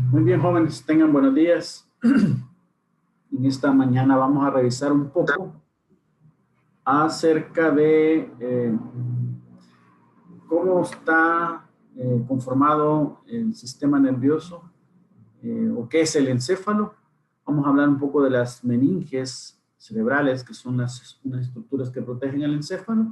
Muy bien, jóvenes, tengan buenos días. En esta mañana vamos a revisar un poco acerca de cómo está conformado el sistema nervioso o qué es el encéfalo. Vamos a hablar un poco de las meninges cerebrales, que son unas estructuras que protegen el encéfalo.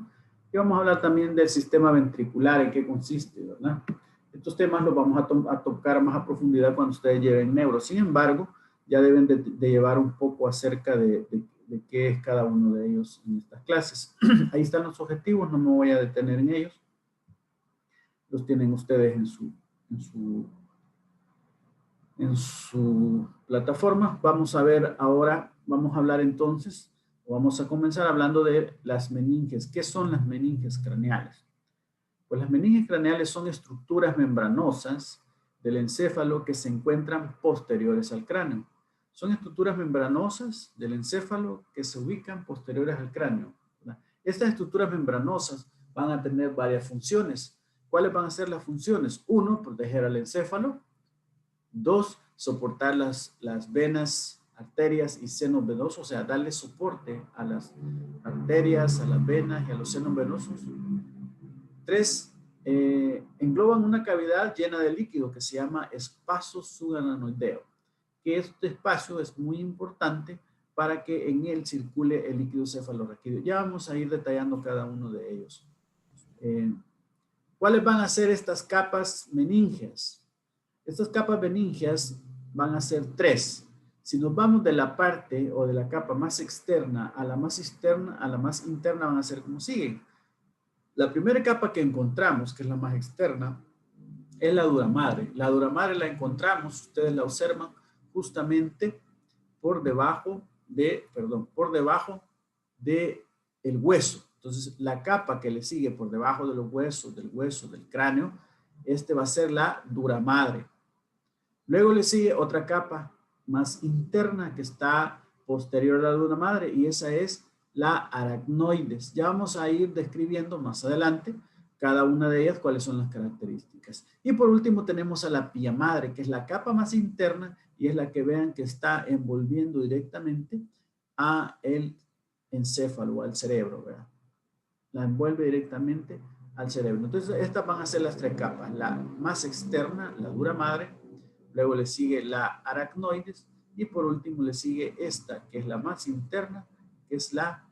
Y vamos a hablar también del sistema ventricular, en qué consiste, ¿verdad? Estos temas los vamos a tocar más a profundidad cuando ustedes lleven neuro. Sin embargo, ya deben de llevar un poco acerca de qué es cada uno de ellos en estas clases. Ahí están los objetivos, no me voy a detener en ellos. Los tienen ustedes en su plataforma. Vamos a ver ahora, vamos a hablar entonces, o vamos a comenzar hablando de las meninges. ¿Qué son las meninges craneales? Pues las meninges craneales son estructuras membranosas del encéfalo que se encuentran posteriores al cráneo. Son estructuras membranosas del encéfalo que se ubican posteriores al cráneo, ¿verdad? Estas estructuras membranosas van a tener varias funciones. ¿Cuáles van a ser las funciones? Uno, proteger al encéfalo. Dos, soportar las venas, arterias y senos venosos, o sea, darle soporte a las arterias, a las venas y a los senos venosos. Tres, engloban una cavidad llena de líquido que se llama espacio subaracnoideo, que este espacio es muy importante para que en él circule el líquido cefalorraquídeo. Ya vamos a ir detallando cada uno de ellos. ¿Cuáles van a ser estas capas meníngeas? Estas capas meningias van a ser tres. Si nos vamos de la parte o de la capa más externa a la más interna, van a ser como siguen. La primera capa que encontramos, que es la más externa, es la dura madre. La dura madre la encontramos, ustedes la observan justamente por debajo de el hueso. Entonces, la capa que le sigue por debajo de los huesos, del cráneo, va a ser la dura madre. Luego le sigue otra capa más interna que está posterior a la dura madre y esa es la aracnoides. Ya vamos a ir describiendo más adelante cada una de ellas cuáles son las características. Y por último tenemos a la pía madre, que es la capa más interna y es la que vean que está envolviendo directamente a el encéfalo, al cerebro, ¿verdad? La envuelve directamente al cerebro. Entonces estas van a ser las tres capas. La más externa, la dura madre, luego le sigue la aracnoides y por último le sigue esta, que es la más interna, que es la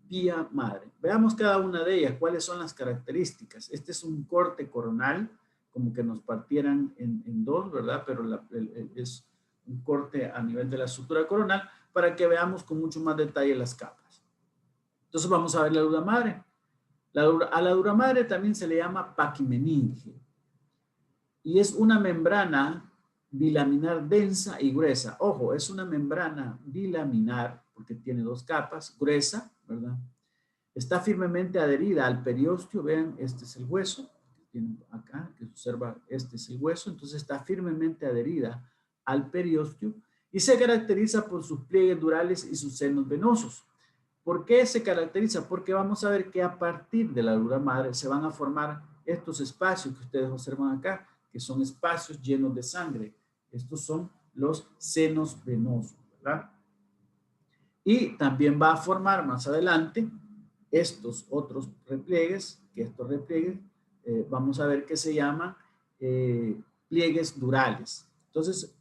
pía madre. Veamos cada una de ellas, cuáles son las características. Este es un corte coronal, como que nos partieran en dos, ¿verdad? Pero es un corte a nivel de la estructura coronal para que veamos con mucho más detalle las capas. Entonces vamos a ver la dura madre. A la dura madre también se le llama paquimeninge y es una membrana bilaminar densa y gruesa. Ojo, es una membrana bilaminar porque tiene dos capas, gruesa, ¿verdad? Está firmemente adherida al periósteo. Vean, este es el hueso que tienen acá, que se observa, este es el hueso, entonces está firmemente adherida al periósteo y se caracteriza por sus pliegues durales y sus senos venosos. ¿Por qué se caracteriza? Porque vamos a ver que a partir de la dura madre se van a formar estos espacios que ustedes observan acá, que son espacios llenos de sangre. Estos son los senos venosos, ¿verdad? Y también va a formar más adelante estos otros repliegues, que estos repliegues vamos a ver que se llaman pliegues durales. Entonces,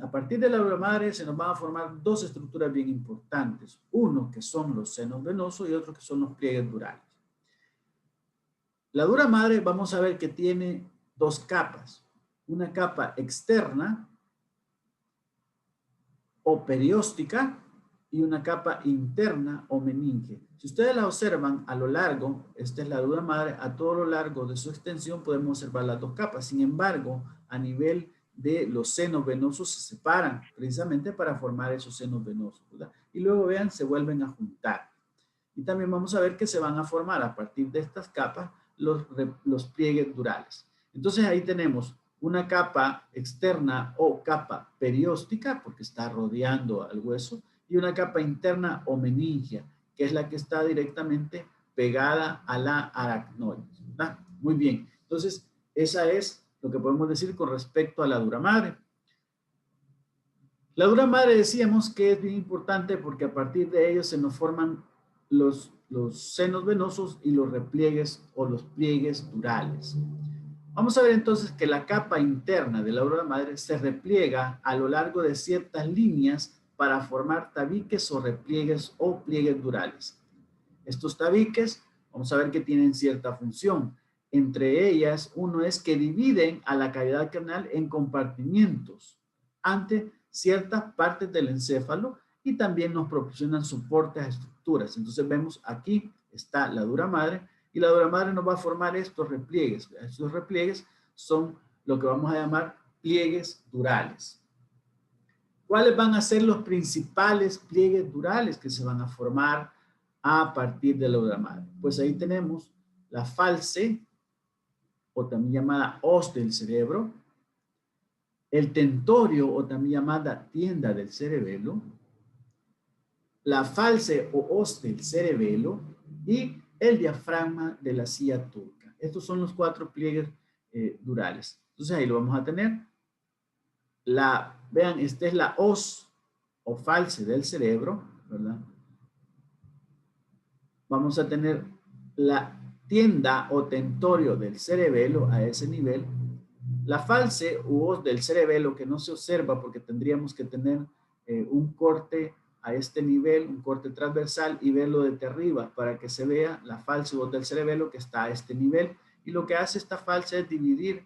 a partir de la dura madre se nos van a formar dos estructuras bien importantes. Uno que son los senos venosos y otro que son los pliegues durales. La dura madre vamos a ver que tiene dos capas. Una capa externa o perióstica y una capa interna o meninge. Si ustedes la observan a lo largo, esta es la dura madre, a todo lo largo de su extensión podemos observar las dos capas. Sin embargo, a nivel de los senos venosos se separan precisamente para formar esos senos venosos, ¿verdad? Y luego vean, se vuelven a juntar. Y también vamos a ver que se van a formar a partir de estas capas los pliegues durales. Entonces ahí tenemos una capa externa o capa perióstica, porque está rodeando al hueso, y una capa interna o meningia, que es la que está directamente pegada a la aracnoides, ¿verdad? Muy bien, entonces esa es lo que podemos decir con respecto a la dura madre. La dura madre decíamos que es bien importante porque a partir de ellos se nos forman los senos venosos y los repliegues o los pliegues durales. Vamos a ver entonces que la capa interna de la dura madre se repliega a lo largo de ciertas líneas para formar tabiques o repliegues o pliegues durales. Estos tabiques, vamos a ver que tienen cierta función. Entre ellas, uno es que dividen a la cavidad craneal en compartimientos ante ciertas partes del encéfalo y también nos proporcionan soportes a estructuras. Entonces vemos aquí está la dura madre y la dura madre nos va a formar estos repliegues. Estos repliegues son lo que vamos a llamar pliegues durales. ¿Cuáles van a ser los principales pliegues durales que se van a formar a partir de la dura madre? Pues ahí tenemos la false, o también llamada hoz del cerebro, el tentorio, o también llamada tienda del cerebelo, la false o hoz del cerebelo y el diafragma de la silla turca. Estos son los 4 pliegues durales. Entonces ahí lo vamos a tener. Vean, esta es la hoz o false del cerebro, ¿verdad? Vamos a tener la tienda o tentorio del cerebelo a ese nivel. La false u hoz del cerebelo que no se observa porque tendríamos que tener un corte a este nivel, un corte transversal y verlo desde arriba para que se vea la false u hoz del cerebelo que está a este nivel. Y lo que hace esta false es dividir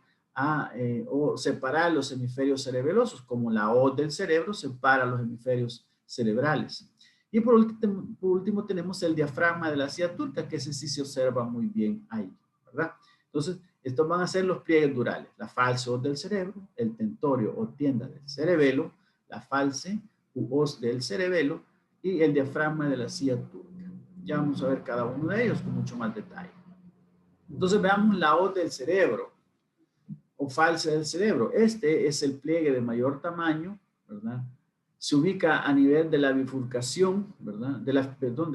o separar los hemisferios cerebelosos, como la hoz del cerebro separa los hemisferios cerebrales. Y por último tenemos el diafragma de la silla turca, que ese sí se observa muy bien ahí, ¿verdad? Entonces, estos van a ser los pliegues durales, la false hoz del cerebro, el tentorio o tienda del cerebelo, la false u hoz del cerebelo y el diafragma de la silla turca. Ya vamos a ver cada uno de ellos con mucho más detalle. Entonces veamos la hoz del cerebro o falsa del cerebro. Este es el pliegue de mayor tamaño, ¿verdad? Se ubica a nivel de la bifurcación, ¿verdad? De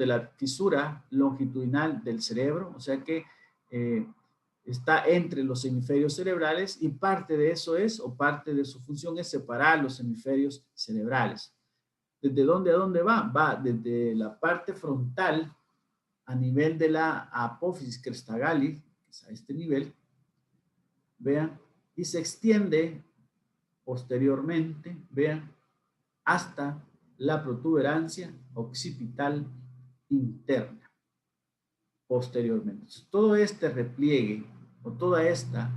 la fisura longitudinal del cerebro, o sea que está entre los hemisferios cerebrales y parte de eso es, o parte de su función es separar los hemisferios cerebrales. ¿Desde dónde a dónde va? Va desde la parte frontal a nivel de la apófisis crestagalli, que es a este nivel, vean, y se extiende posteriormente, vean, hasta la protuberancia occipital interna, posteriormente. Todo este repliegue o toda esta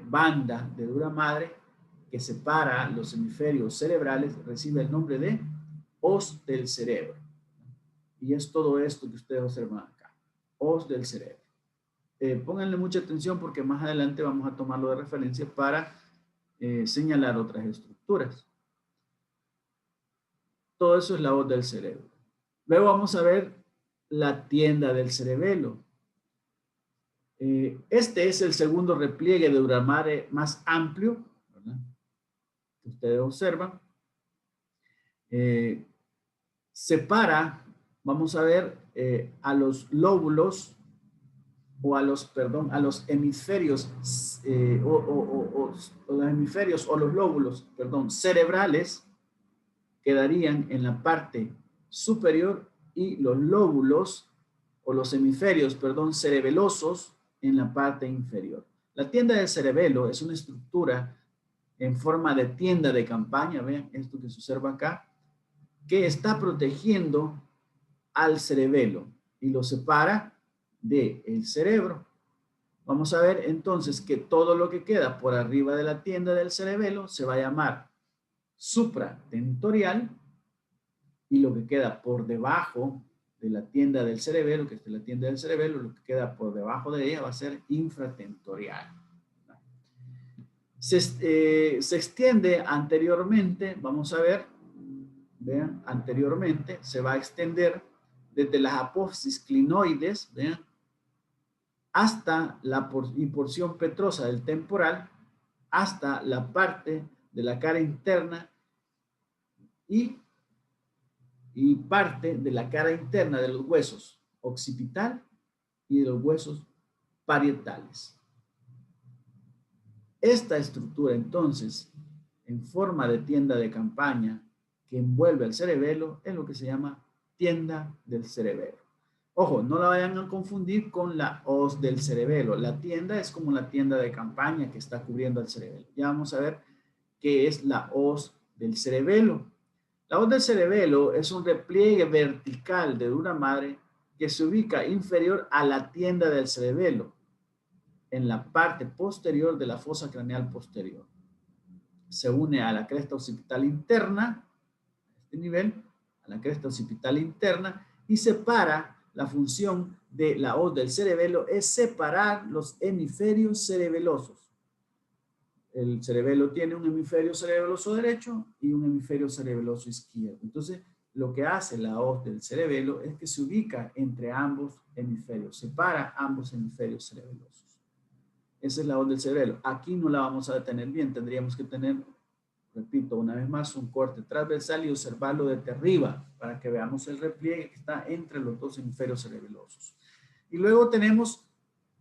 banda de dura madre que separa los hemisferios cerebrales recibe el nombre de hoz del cerebro. Y es todo esto que ustedes observan acá, hoz del cerebro. Pónganle mucha atención porque más adelante vamos a tomarlo de referencia para señalar otras estructuras. Todo eso es la hoz del cerebro. Luego vamos a ver la tienda del cerebelo. Este es el segundo repliegue de dura madre más amplio, ¿verdad? Que ustedes observan. Separa, vamos a ver, a los lóbulos o a los, perdón, a los hemisferios los hemisferios o los lóbulos, perdón, cerebrales quedarían en la parte superior y los lóbulos o los hemisferios, perdón, cerebelosos en la parte inferior. La tienda del cerebelo es una estructura en forma de tienda de campaña, vean esto que se observa acá, que está protegiendo al cerebelo y lo separa del cerebro. Vamos a ver entonces que todo lo que queda por arriba de la tienda del cerebelo se va a llamar supratentorial y lo que queda por debajo de la tienda del cerebelo, que es la tienda del cerebelo, lo que queda por debajo de ella va a ser infratentorial. Se extiende anteriormente, vamos a ver, vean, anteriormente se va a extender desde las apófisis clinoides, vean, hasta la porción petrosa del temporal, hasta la parte de la cara interna y parte de la cara interna de los huesos occipital y de los huesos parietales. Esta estructura entonces, en forma de tienda de campaña, que envuelve el cerebelo es lo que se llama tienda del cerebelo. Ojo, no la vayan a confundir con la hoz del cerebelo. La tienda es como la tienda de campaña que está cubriendo el cerebelo. Ya vamos a ver qué es la hoz del cerebelo. La hoz del cerebelo es un repliegue vertical de dura madre que se ubica inferior a la tienda del cerebelo, en la parte posterior de la fosa craneal posterior. Se une a la cresta occipital interna, a este nivel, a la cresta occipital interna, y separa. La función de la hoz del cerebelo es separar los hemisferios cerebelosos. El cerebelo tiene un hemisferio cerebeloso derecho y un hemisferio cerebeloso izquierdo. Entonces, lo que hace la hoz del cerebelo es que se ubica entre ambos hemisferios, separa ambos hemisferios cerebelosos. Esa es la hoz del cerebelo. Aquí no la vamos a detener bien, tendríamos que tener, repito una vez más, un corte transversal y observarlo desde arriba para que veamos el repliegue que está entre los dos hemisferios cerebelosos. Y luego tenemos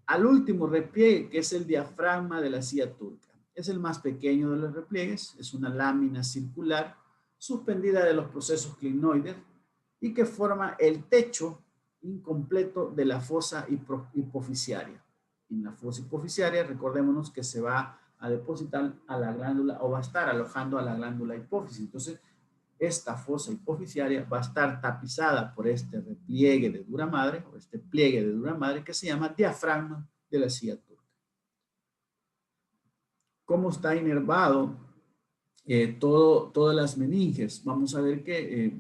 al último repliegue, que es el diafragma de la silla turca. Es el más pequeño de los repliegues, es una lámina circular suspendida de los procesos clinoides y que forma el techo incompleto de la fosa hipofisiaria. En la fosa hipofisiaria, recordémonos que se va a depositar a la glándula o va a estar alojando a la glándula hipófisis. Entonces, esta fosa hipofisiaria va a estar tapizada por este repliegue de dura madre o este pliegue de dura madre que se llama diafragma de la silla turca. ¿Cómo está inervado todas las meninges? Vamos a ver que,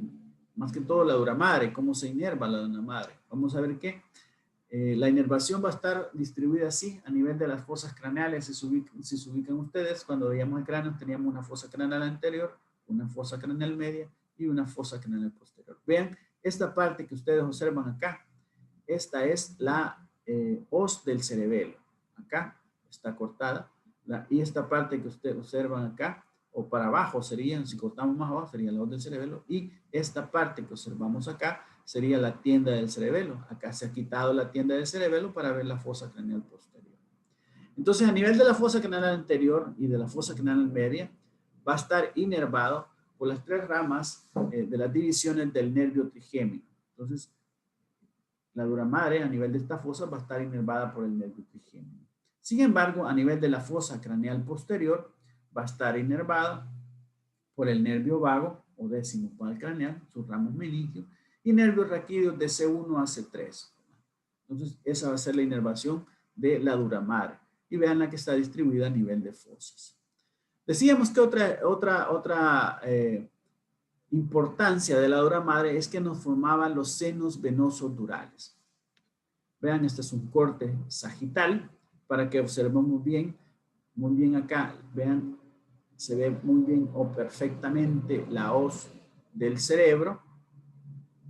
más que todo la dura madre, cómo se inerva la dura madre. Vamos a ver que la inervación va a estar distribuida así a nivel de las fosas craneales. Si se ubican ustedes, cuando veíamos el cráneo teníamos una fosa craneal anterior, una fosa craneal media y una fosa craneal posterior. Vean, esta parte que ustedes observan acá, esta es la hoz del cerebelo. Acá está cortada. Y esta parte que ustedes observan acá, o para abajo serían, si cortamos más abajo, sería la hoz del cerebelo. Y esta parte que observamos acá sería la tienda del cerebelo. Acá se ha quitado la tienda del cerebelo para ver la fosa craneal posterior. Entonces, a nivel de la fosa craneal anterior y de la fosa craneal media, va a estar inervado por las tres ramas de las divisiones del nervio trigémino. Entonces, la dura madre a nivel de esta fosa va a estar inervada por el nervio trigémino. Sin embargo, a nivel de la fosa craneal posterior, va a estar inervada por el nervio vago o décimo cuadro craneal, sus ramos meningios, y nervios raquídeos de C1 a C3. Entonces, esa va a ser la inervación de la dura madre. Y vean la que está distribuida a nivel de fosas. Decíamos que otra importancia de la dura madre es que nos formaban los senos venosos durales. Vean, este es un corte sagital para que observemos muy bien acá. Vean, se ve muy bien o perfectamente la hoz del cerebro.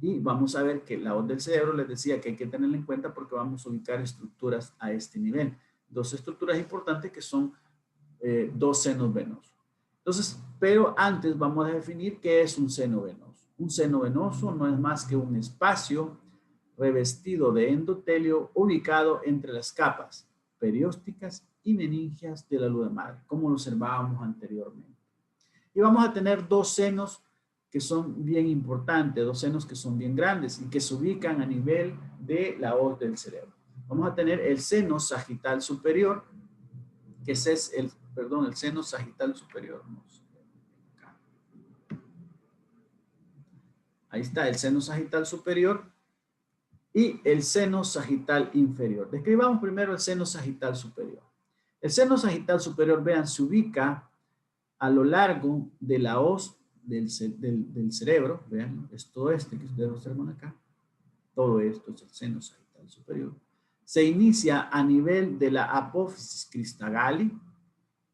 Y vamos a ver que la hoz del cerebro, les decía que hay que tenerla en cuenta porque vamos a ubicar estructuras a este nivel. Dos estructuras importantes que son dos senos venosos. Entonces, pero antes vamos a definir qué es un seno venoso. Un seno venoso no es más que un espacio revestido de endotelio ubicado entre las capas periósticas y meningias de la dura madre, como lo observábamos anteriormente. Y vamos a tener dos senos que son bien importantes, dos senos que son bien grandes y que se ubican a nivel de la hoz del cerebro. Vamos a tener el seno sagital superior, que ese es el seno sagital superior. Ahí está el seno sagital superior y el seno sagital inferior. Describamos primero el seno sagital superior. El seno sagital superior, vean, se ubica a lo largo de la hoz del cerebro. Vean, es todo este que ustedes observan acá. Todo esto es el seno sagital superior. Se inicia a nivel de la apófisis cristagali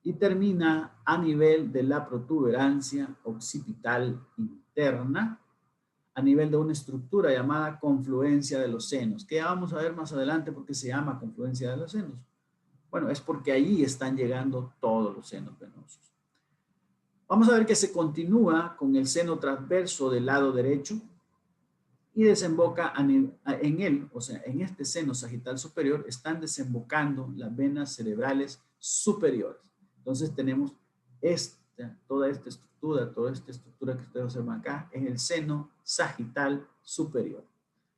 y termina a nivel de la protuberancia occipital interna, a nivel de una estructura llamada confluencia de los senos, que ya vamos a ver más adelante por qué se llama confluencia de los senos. Bueno, es porque allí están llegando todos los senos venosos. Vamos a ver que se continúa con el seno transverso del lado derecho y desemboca en él, o sea, en este seno sagital superior, están desembocando las venas cerebrales superiores. Entonces tenemos toda esta estructura que ustedes observan acá, es el seno sagital superior.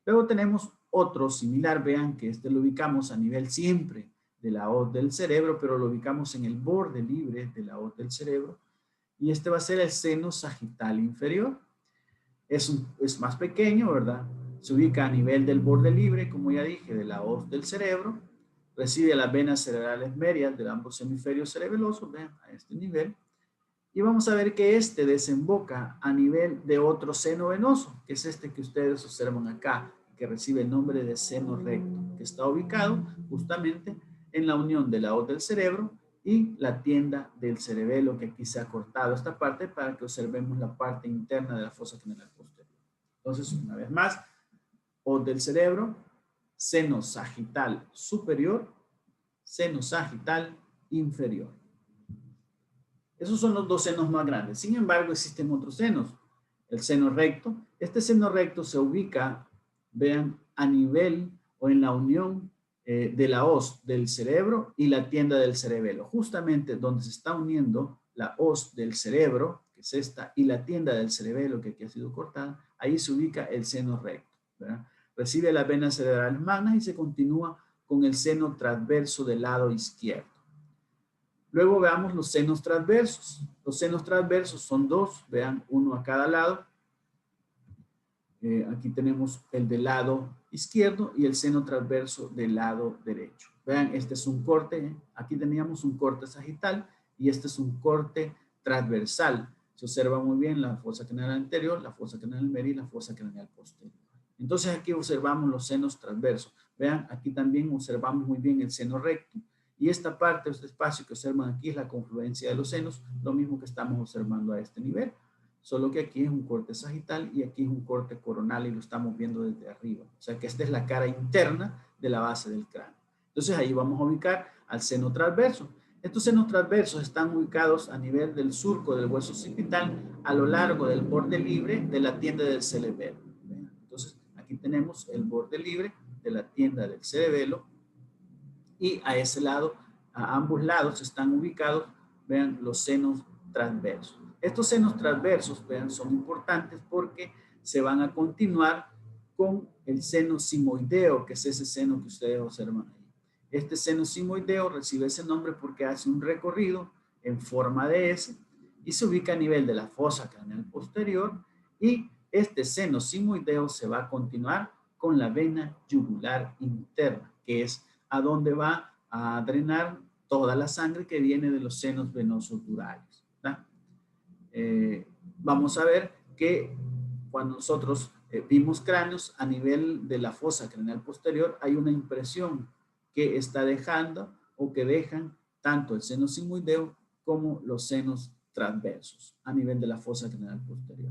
Luego tenemos otro similar, vean que lo ubicamos a nivel siempre de la hoz del cerebro, pero lo ubicamos en el borde libre de la hoz del cerebro, y este va a ser el seno sagital inferior. Es más pequeño, ¿verdad? Se ubica a nivel del borde libre, como ya dije, de la hoz del cerebro, recibe las venas cerebrales medias de ambos hemisferios cerebelosos, vean, a este nivel, y vamos a ver que este desemboca a nivel de otro seno venoso, que es este que ustedes observan acá, que recibe el nombre de seno recto, que está ubicado justamente en la unión de la hoz del cerebro y la tienda del cerebelo, que aquí se ha cortado esta parte para que observemos la parte interna de la fosa craneal posterior. Entonces, una vez más, hoz del cerebro, seno sagital superior, seno sagital inferior. Esos son los dos senos más grandes. Sin embargo, existen otros senos. El seno recto. Este seno recto se ubica, vean, a nivel o en la unión de la hoz del cerebro y la tienda del cerebelo. Justamente donde se está uniendo la hoz del cerebro, que es esta, y la tienda del cerebelo, que aquí ha sido cortada, ahí se ubica el seno recto, ¿verdad? Recibe las venas cerebrales magnas y se continúa con el seno transverso del lado izquierdo. Luego veamos los senos transversos. Los senos transversos son dos, vean, uno a cada lado. Aquí tenemos el del lado izquierdo y el seno transverso del lado derecho. Vean, este es un corte, aquí teníamos un corte sagital y este es un corte transversal. Se observa muy bien la fosa craneal anterior, la fosa craneal media y la fosa craneal posterior. Entonces aquí observamos los senos transversos. Vean, aquí también observamos muy bien el seno recto. Y esta parte, este espacio que observan aquí es la confluencia de los senos, lo mismo que estamos observando a este nivel. Solo que aquí es un corte sagital y aquí es un corte coronal y lo estamos viendo desde arriba. O sea que esta es la cara interna de la base del cráneo. Entonces ahí vamos a ubicar al seno transverso. Estos senos transversos están ubicados a nivel del surco del hueso occipital a lo largo del borde libre de la tienda del cerebelo. Entonces aquí tenemos el borde libre de la tienda del cerebelo y a ese lado, a ambos lados están ubicados, vean, los senos transversos. Estos senos transversos, vean, son importantes porque se van a continuar con el seno simoideo, que es ese seno que ustedes observan ahí. Este seno simoideo recibe ese nombre porque hace un recorrido en forma de S y se ubica a nivel de la fosa craneal posterior, y este seno simoideo se va a continuar con la vena yugular interna, que es a donde va a drenar toda la sangre que viene de los senos venosos durales. Vamos a ver que cuando nosotros vimos cráneos a nivel de la fosa craneal posterior, hay una impresión que está dejando o que dejan tanto el seno simoideo como los senos transversos a nivel de la fosa craneal posterior.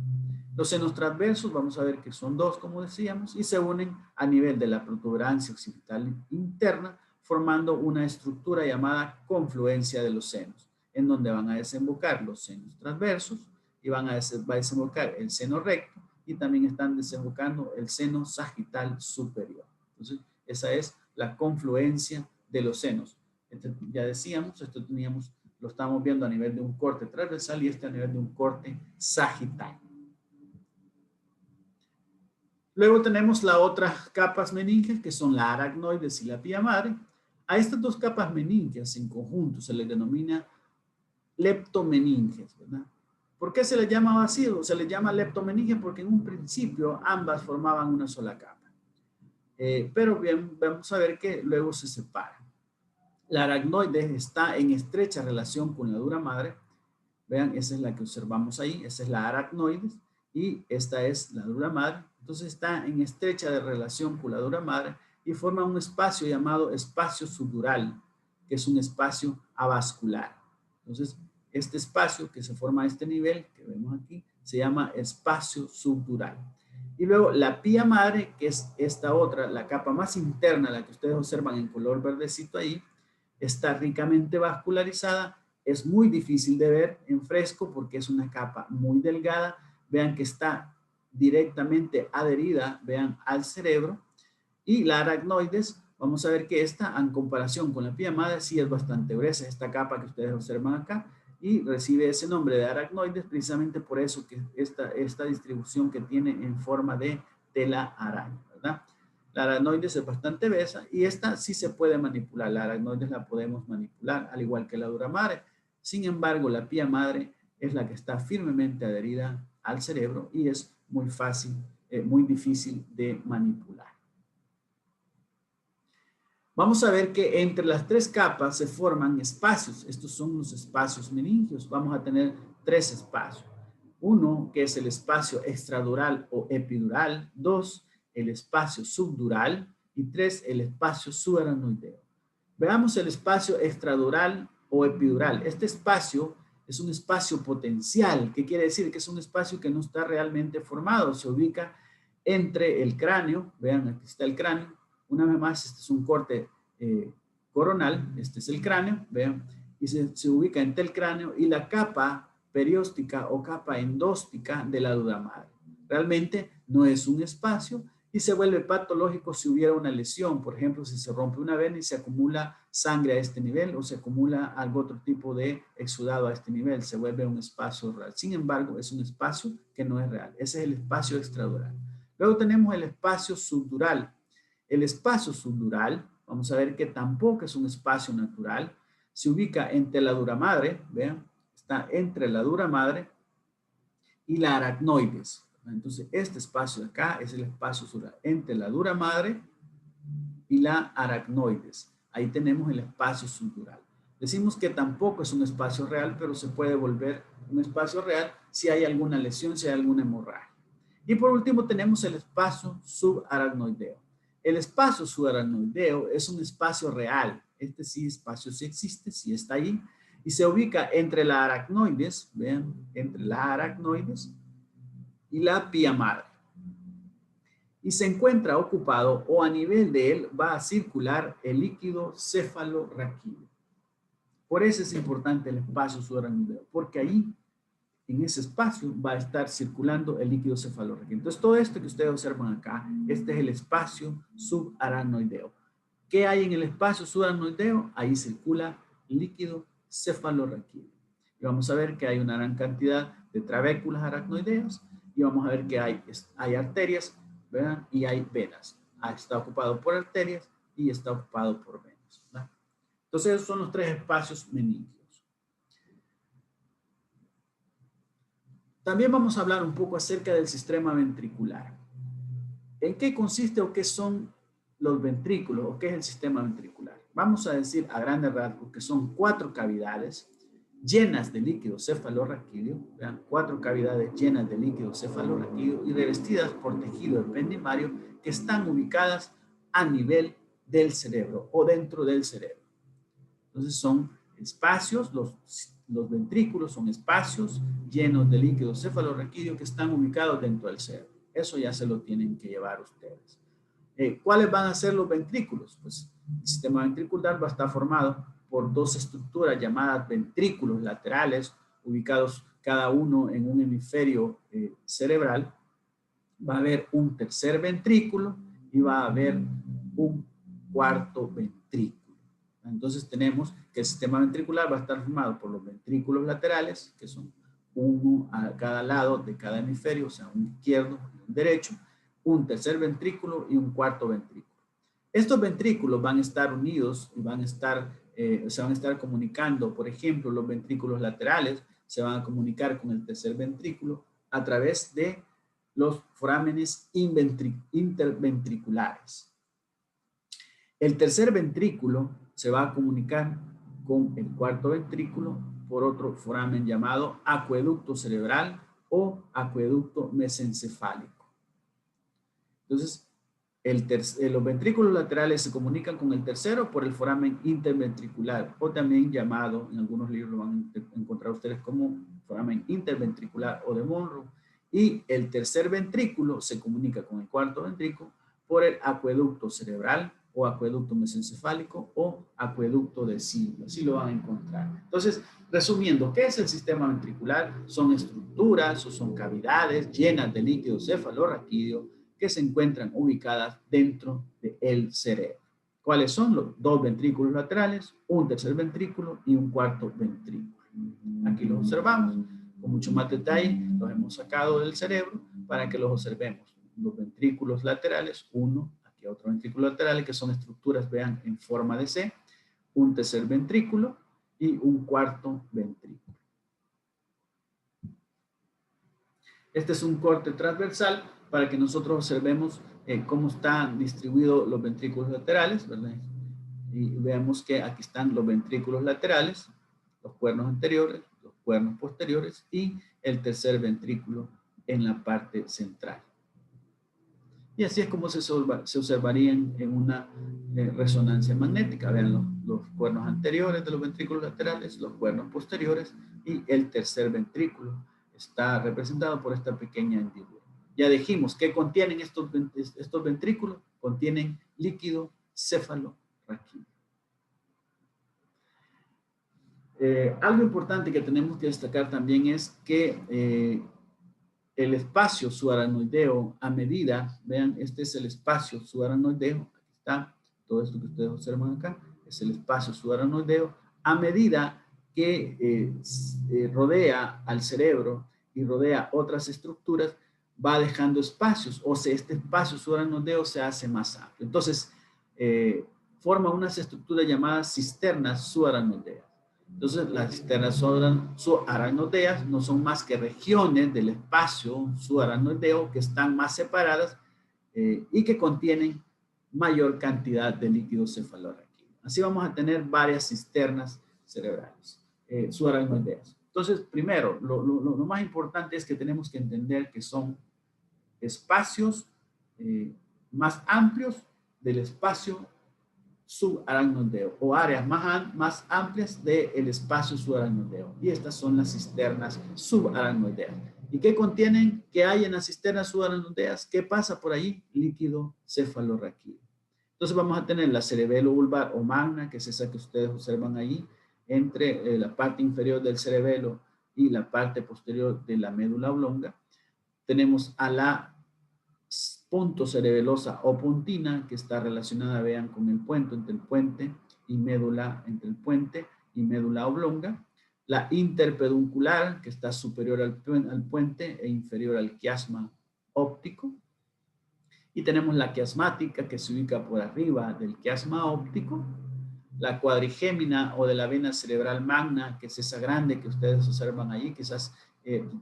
Los senos transversos, vamos a ver que son dos, como decíamos, y se unen a nivel de la protuberancia occipital interna, formando una estructura llamada confluencia de los senos, en donde van a desembocar los senos transversos y va a desembocar el seno recto, y también están desembocando el seno sagital superior. Entonces, esa es la confluencia de los senos. Ya decíamos, esto lo estamos viendo a nivel de un corte transversal y este a nivel de un corte sagital. Luego tenemos las otras capas meníngeas, que son la aracnoides y la pía madre. A estas dos capas meníngeas en conjunto se les denomina leptomeninges, ¿verdad? ¿Por qué se les llama así? O se les llama leptomeninges porque en un principio ambas formaban una sola capa. Pero bien, vamos a ver que luego se separan. La aracnoide está en estrecha relación con la dura madre. Vean, esa es la que observamos ahí, esa es la aracnoides y esta es la dura madre. Entonces está en estrecha relación con la dura madre y forma un espacio llamado espacio subdural, que es un espacio avascular. Entonces, este espacio que se forma a este nivel, que vemos aquí, se llama espacio subdural. Y luego la pía madre, que es esta otra, la capa más interna, la que ustedes observan en color verdecito ahí, está ricamente vascularizada. Es muy difícil de ver en fresco porque es una capa muy delgada. Vean que está directamente adherida, vean, al cerebro. Y la aracnoides, vamos a ver que esta, en comparación con la pía madre, sí es bastante gruesa. Esta capa que ustedes observan acá y recibe ese nombre de aracnoides precisamente por eso que esta distribución que tiene en forma de tela araña, ¿verdad? La aracnoides es bastante besa y esta sí se puede manipular. La aracnoides la podemos manipular, al igual que la dura madre. Sin embargo, la pía madre es la que está firmemente adherida al cerebro y es muy fácil, muy difícil de manipular. Vamos a ver que entre las tres capas se forman espacios. Estos son los espacios meningios. Vamos a tener tres espacios. Uno, que es el espacio extradural o epidural. Dos, el espacio subdural. Y tres, el espacio subaracnoideo. Veamos el espacio extradural o epidural. Este espacio es un espacio potencial. ¿Qué quiere decir? Que es un espacio que no está realmente formado. Se ubica entre el cráneo. Vean, aquí está el cráneo. Una vez más, este es un corte coronal, este es el cráneo, vean, y se ubica entre el cráneo y la capa perióstica o capa endóstica de la dura madre. Realmente no es un espacio y se vuelve patológico si hubiera una lesión, por ejemplo, si se rompe una vena y se acumula sangre a este nivel o se acumula algo otro tipo de exudado a este nivel, se vuelve un espacio real. Sin embargo, es un espacio que no es real. Ese es el espacio extradural. Luego tenemos el espacio subdural. El espacio subdural, vamos a ver que tampoco es un espacio natural, se ubica entre la dura madre, vean, está entre la dura madre y la aracnoides. Entonces, este espacio de acá es el espacio subdural entre la dura madre y la aracnoides. Ahí tenemos el espacio subdural. Decimos que tampoco es un espacio real, pero se puede volver un espacio real si hay alguna lesión, si hay alguna hemorragia. Y por último tenemos el espacio subaracnoideo. El espacio subaracnoideo es un espacio real. Este sí, espacio sí existe, sí está ahí. Y se ubica entre la aracnoides, vean, entre la aracnoides y la pía madre. Y se encuentra ocupado o a nivel de él va a circular el líquido cefalorraquídeo. Por eso es importante el espacio subaracnoideo, porque ahí en ese espacio va a estar circulando el líquido cefalorraquídeo. Entonces, todo esto que ustedes observan acá, este es el espacio subaracnoideo. ¿Qué hay en el espacio subaracnoideo? Ahí circula líquido cefalorraquídeo. Y vamos a ver que hay una gran cantidad de trabéculas aracnoideas y vamos a ver que hay arterias, ¿verdad? Y hay venas. Está ocupado por arterias y está ocupado por venas, ¿verdad? Entonces, esos son los tres espacios meningios. También vamos a hablar un poco acerca del sistema ventricular. ¿En qué consiste o qué son los ventrículos o qué es el sistema ventricular? Vamos a decir a grandes rasgos que son 4 cavidades llenas de líquido cefalorraquídeo, vean, 4 cavidades llenas de líquido cefalorraquídeo y revestidas por tejido ependimario que están ubicadas a nivel del cerebro o dentro del cerebro. Entonces son espacios, los ventrículos son espacios llenos de líquido cefalorraquídeo que están ubicados dentro del cerebro. Eso ya se lo tienen que llevar ustedes. ¿Cuáles van a ser los ventrículos? Pues el sistema ventricular va a estar formado por 2 estructuras llamadas ventrículos laterales, ubicados cada uno en un hemisferio cerebral. Va a haber un tercer ventrículo y va a haber un cuarto ventrículo. Entonces tenemos que el sistema ventricular va a estar formado por los ventrículos laterales, que son uno a cada lado de cada hemisferio, o sea, un izquierdo y un derecho, un tercer ventrículo y un cuarto ventrículo. Estos ventrículos van a estar unidos y se van a estar comunicando, por ejemplo, los ventrículos laterales se van a comunicar con el tercer ventrículo a través de los forámenes interventriculares. El tercer ventrículo se va a comunicar con el cuarto ventrículo por otro foramen llamado acueducto cerebral o acueducto mesencefálico. Entonces, los ventrículos laterales se comunican con el tercero por el foramen interventricular o también llamado, en algunos libros lo van a encontrar ustedes como foramen interventricular o de Monro. Y el tercer ventrículo se comunica con el cuarto ventrículo por el acueducto cerebral o acueducto mesencefálico o acueducto de Silva. Así lo van a encontrar. Entonces, resumiendo, ¿qué es el sistema ventricular? Son estructuras o son cavidades llenas de líquido cefalorraquídeo que se encuentran ubicadas dentro del cerebro. ¿Cuáles son? Los 2 ventrículos laterales, un tercer ventrículo y un cuarto ventrículo. Aquí los observamos. Con mucho más detalle los hemos sacado del cerebro para que los observemos. Los ventrículos laterales, uno, aquí otro ventrículo lateral, que son estructuras, vean, en forma de C, un tercer ventrículo y un cuarto ventrículo. Este es un corte transversal para que nosotros observemos cómo están distribuidos los ventrículos laterales, ¿verdad? Y veamos que aquí están los ventrículos laterales, los cuernos anteriores, los cuernos posteriores y el tercer ventrículo en la parte central. Y así es como se observarían en una resonancia magnética. Vean los cuernos anteriores de los ventrículos laterales, los cuernos posteriores y el tercer ventrículo está representado por esta pequeña hendidura. Ya dijimos que contienen estos ventrículos, contienen líquido cefalorraquídeo. Algo importante que tenemos que destacar también es que el espacio subaracnoideo a medida, vean, este es el espacio subaracnoideo, aquí está, todo esto que ustedes observan acá, es el espacio subaracnoideo, a medida que rodea al cerebro y rodea otras estructuras, va dejando espacios, o sea, este espacio subaracnoideo se hace más amplio. Entonces, forma unas estructuras llamadas cisternas subaracnoideas. Entonces, las cisternas subaracnoideas no son más que regiones del espacio subaracnoideo que están más separadas y que contienen mayor cantidad de líquido cefalorraquídeo. Así vamos a tener varias cisternas cerebrales subaracnoideas. Entonces, primero, lo más importante es que tenemos que entender que son espacios más amplios del espacio subaracnoideo o áreas más amplias del espacio subaracnoideo. Y estas son las cisternas subaracnoideas. ¿Y qué contienen? ¿Qué hay en las cisternas subaracnoideas? ¿Qué pasa por ahí? Líquido cefalorraquídeo. Entonces vamos a tener la cerebelo vulvar o magna, que es esa que ustedes observan ahí, entre la parte inferior del cerebelo y la parte posterior de la médula oblonga. Tenemos a la punto cerebelosa o puntina, que está relacionada, vean, con el puente, entre el puente y médula, entre el puente y médula oblonga. La interpeduncular, que está superior al puente e inferior al quiasma óptico. Y tenemos la quiasmática, que se ubica por arriba del quiasma óptico. La cuadrigémina o de la vena cerebral magna, que es esa grande que ustedes observan allí. Quizás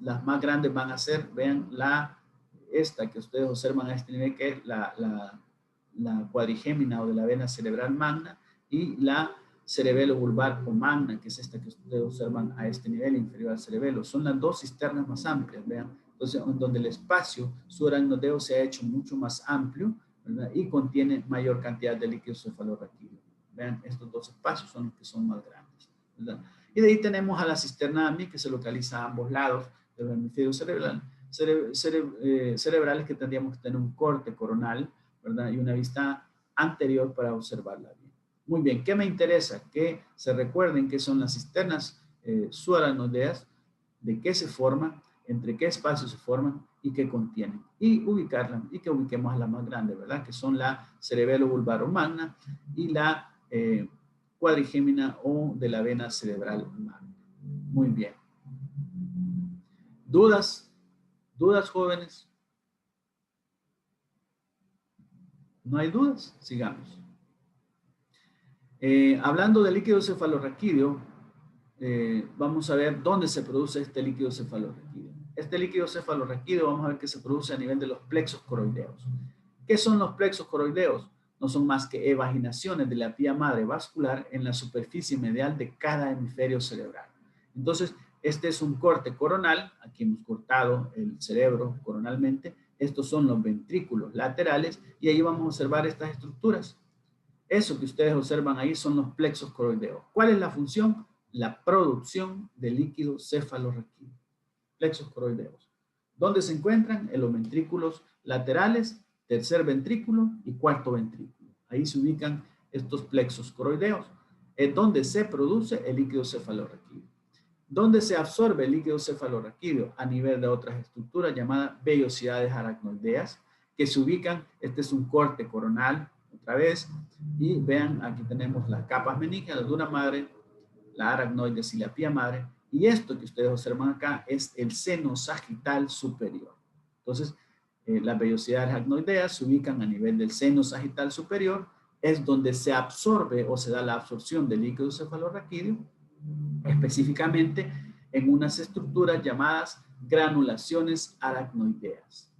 las más grandes van a ser, vean, esta que ustedes observan a este nivel, que es la cuadrigémina o de la vena cerebral magna, y la cerebelo vulvar o magna, que es esta que ustedes observan a este nivel inferior al cerebelo. Son las dos cisternas más amplias, vean. Entonces, en donde el espacio subaracnoideo se ha hecho mucho más amplio, ¿verdad? Y contiene mayor cantidad de líquido cefalorraquídeo. Vean, estos dos espacios son los que son más grandes, ¿verdad? Y de ahí tenemos a la cisterna AMI, que se localiza a ambos lados del hemisferio cerebral, cerebrales, que tendríamos que tener un corte coronal, ¿verdad? Y una vista anterior para observarla bien. Muy bien, ¿qué me interesa? Que se recuerden qué son las cisternas subaracnoideas, de qué se forman, entre qué espacios se forman y qué contienen. Y ubicarla, y que ubiquemos a la más grande, ¿verdad? Que son la cerebelo vulvar o magna y la cuadrigémina o de la vena cerebral magna. Muy bien. ¿Dudas? ¿Dudas, jóvenes? ¿No hay dudas? Sigamos. Hablando de líquido cefalorraquídeo, vamos a ver dónde se produce este líquido cefalorraquídeo. Este líquido cefalorraquídeo vamos a ver que se produce a nivel de los plexos coroideos. ¿Qué son los plexos coroideos? No son más que evaginaciones de la pía madre vascular en la superficie medial de cada hemisferio cerebral. Entonces, este es un corte coronal. Aquí hemos cortado el cerebro coronalmente. Estos son los ventrículos laterales y ahí vamos a observar estas estructuras. Eso que ustedes observan ahí son los plexos coroideos. ¿Cuál es la función? La producción de líquido cefalorraquídeo. Plexos coroideos. ¿Dónde se encuentran? En los ventrículos laterales, tercer ventrículo y cuarto ventrículo. Ahí se ubican estos plexos coroideos. Es donde se produce el líquido cefalorraquídeo. ¿Dónde se absorbe el líquido cefalorraquídeo? A nivel de otras estructuras llamadas vellosidades aracnoideas, que se ubican, este es un corte coronal, otra vez, y vean, aquí tenemos las capas meningias, la dura madre, la aracnoides y la pía madre, Y esto que ustedes observan acá es el seno sagital superior. Entonces, las vellosidades aracnoideas se ubican a nivel del seno sagital superior, es donde se absorbe o se da la absorción del líquido cefalorraquídeo, específicamente en unas estructuras llamadas granulaciones aracnoideas,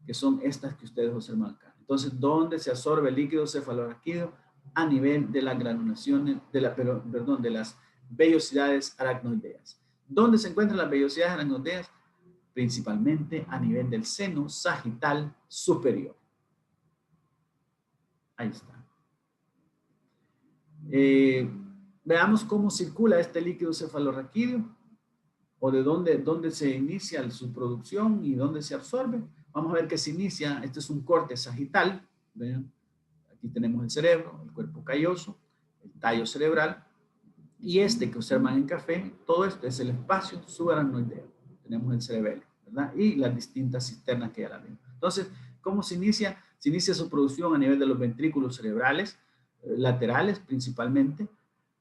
que son estas que ustedes observan acá. Entonces, ¿dónde se absorbe el líquido cefalorraquídeo? A nivel de las granulaciones, de las vellosidades aracnoideas. ¿Dónde se encuentran las vellosidades aracnoideas? Principalmente a nivel del seno sagital superior. Ahí está. Veamos cómo circula este líquido cefalorraquídeo o de dónde se inicia su producción y dónde se absorbe. Vamos a ver que se inicia, este es un corte sagital, vean, aquí tenemos el cerebro, el cuerpo calloso, el tallo cerebral, y este que observan en café, todo esto es el espacio subaracnoideo. Tenemos el cerebelo, ¿verdad? Y las distintas cisternas que ya la vemos. Entonces, ¿cómo se inicia? Se inicia su producción a nivel de los ventrículos cerebrales, laterales principalmente.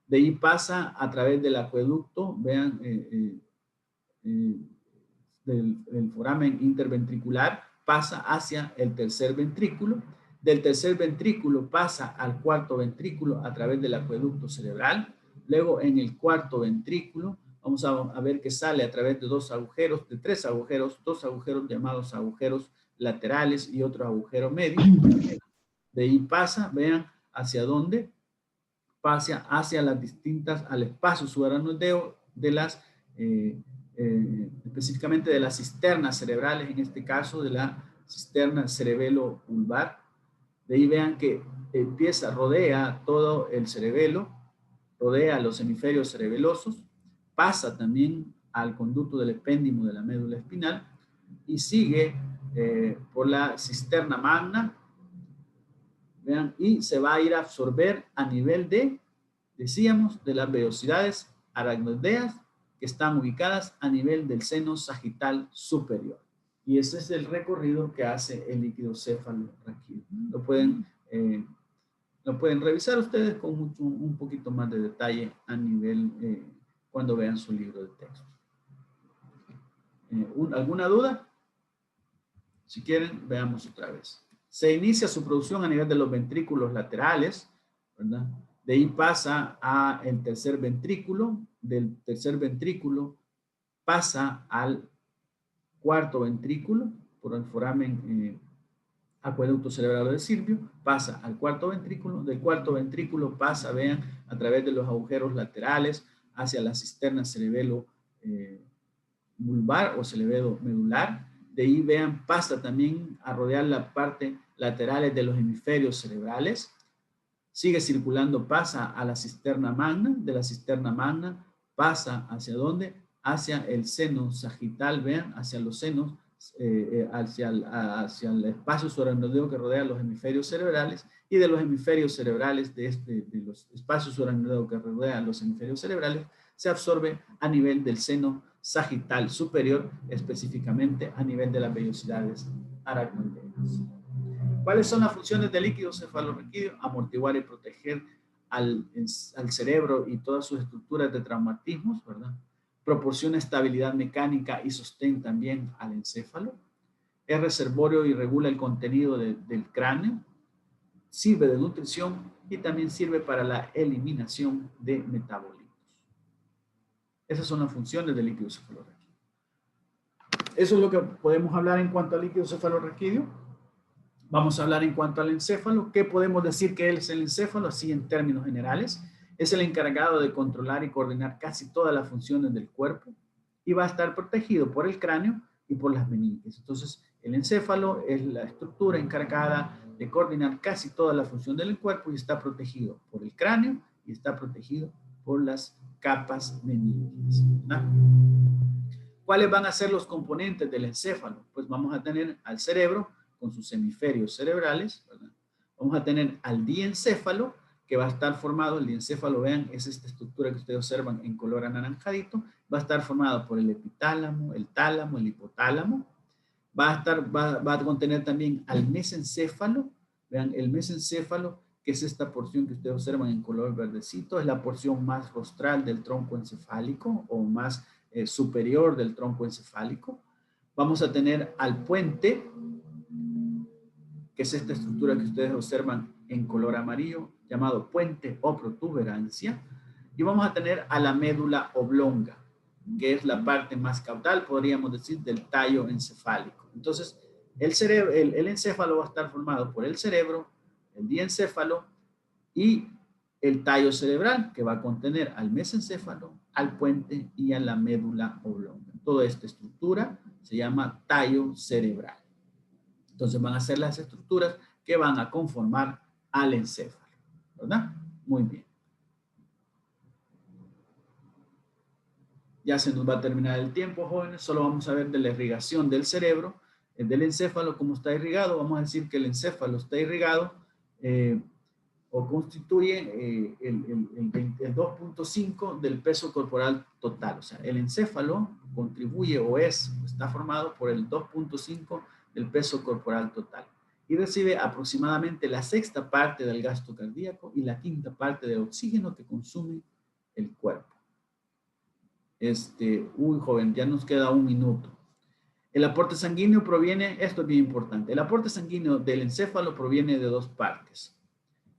De ahí pasa a través del acueducto, vean, del foramen interventricular, pasa hacia el tercer ventrículo. Del tercer ventrículo pasa al cuarto ventrículo a través del acueducto cerebral. Luego en el cuarto ventrículo vamos a ver que sale a través de dos agujeros, de tres agujeros, dos agujeros llamados agujeros laterales y otro agujero medio. De ahí pasa, vean hacia dónde, pasa hacia las distintas, al espacio subaracnoideo de las, específicamente de las cisternas cerebrales, en este caso de la cisterna cerebelo vulvar. De ahí vean que empieza, rodea todo el cerebelo, rodea los hemisferios cerebelosos, pasa también al conducto del epéndimo de la médula espinal y sigue por la cisterna magna, vean, y se va a ir a absorber a nivel de, decíamos, de las vellosidades aracnoideas que están ubicadas a nivel del seno sagital superior. Y ese es el recorrido que hace el líquido cefalorraquídeo. Lo pueden revisar ustedes con un poquito más de detalle a nivel cuando vean su libro de texto. ¿Alguna duda? Si quieren, veamos otra vez. Se inicia su producción a nivel de los ventrículos laterales, ¿verdad? De ahí pasa al tercer ventrículo, del tercer ventrículo pasa al cuarto ventrículo por el foramen acueducto cerebral del Sirvio, pasa al cuarto ventrículo, del cuarto ventrículo pasa, vean, a través de los agujeros laterales hacia la cisterna cerebelo vulvar o cerebelo medular. De ahí, vean, pasa también a rodear la parte laterales de los hemisferios cerebrales. Sigue circulando, pasa a la cisterna magna, de la cisterna magna pasa hacia dónde? Hacia el seno sagital, vean, hacia los senos, hacia el espacio subaracnoideo que rodea los hemisferios cerebrales, y de los hemisferios cerebrales, de los espacios subaracnoideo que rodean los hemisferios cerebrales, se absorbe a nivel del seno sagital superior, específicamente a nivel de las vellosidades aracnoideas. ¿Cuáles son las funciones del líquido cefalorraquídeo? Amortiguar y proteger al cerebro y todas sus estructuras de traumatismos, ¿verdad? Proporciona estabilidad mecánica y sostén también al encéfalo. Es reservorio y regula el contenido del cráneo. Sirve de nutrición y también sirve para la eliminación de metabolitos. Esas son las funciones del líquido cefalorraquídeo. Eso es lo que podemos hablar en cuanto al líquido cefalorraquídeo. Vamos a hablar en cuanto al encéfalo. ¿Qué podemos decir que es el encéfalo? Así en términos generales. Es el encargado de controlar y coordinar casi todas las funciones del cuerpo y va a estar protegido por el cráneo y por las meninges. Entonces, el encéfalo es la estructura encargada de coordinar casi toda la función del cuerpo y está protegido por el cráneo y está protegido por las capas meninges, ¿verdad? ¿Cuáles van a ser los componentes del encéfalo? Pues vamos a tener al cerebro con sus hemisferios cerebrales, ¿verdad? Vamos a tener al diencéfalo, que va a estar formado, el diencéfalo, vean, es esta estructura que ustedes observan en color anaranjadito, va a estar formado por el epitálamo, el tálamo, el hipotálamo. Va a contener también al mesencéfalo, vean, el mesencéfalo, que es esta porción que ustedes observan en color verdecito, es la porción más rostral del tronco encefálico o más superior del tronco encefálico. Vamos a tener al puente, que es esta estructura que ustedes observan en color amarillo, llamado puente o protuberancia. Y vamos a tener a la médula oblonga, que es la parte más caudal, podríamos decir, del tallo encefálico. Entonces, el encéfalo va a estar formado por el cerebro, el diencéfalo y el tallo cerebral, que va a contener al mesencéfalo, al puente y a la médula oblonga. Toda esta estructura se llama tallo cerebral. Entonces van a ser las estructuras que van a conformar al encéfalo, ¿verdad? Muy bien. Ya se nos va a terminar el tiempo, jóvenes. Solo vamos a ver de la irrigación del cerebro, del encéfalo, cómo está irrigado. Vamos a decir que el encéfalo está irrigado o constituye el 2.5 del peso corporal total. O sea, el encéfalo contribuye o está formado por el 2.5 del peso corporal total. Y recibe aproximadamente la 1/6 parte del gasto cardíaco y la 1/5 parte del oxígeno que consume el cuerpo. Uy, joven, ya nos queda 1 minuto. El aporte sanguíneo proviene, esto es bien importante, el aporte sanguíneo del encéfalo proviene de 2 partes,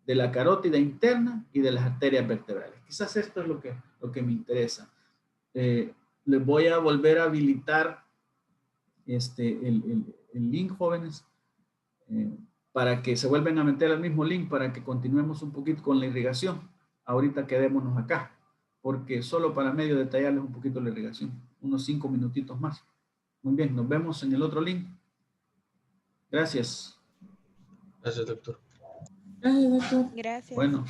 de la carótida interna y de las arterias vertebrales. Quizás esto es lo que me interesa. Les voy a volver a habilitar el link, jóvenes, para que se vuelvan a meter al mismo link para que continuemos un poquito con la irrigación. Ahorita quedémonos acá, porque solo para medio detallarles un poquito la irrigación, unos 5 minutitos más. Muy bien, nos vemos en el otro link. Gracias. Gracias, doctor. Gracias, doctor. Gracias. Bueno.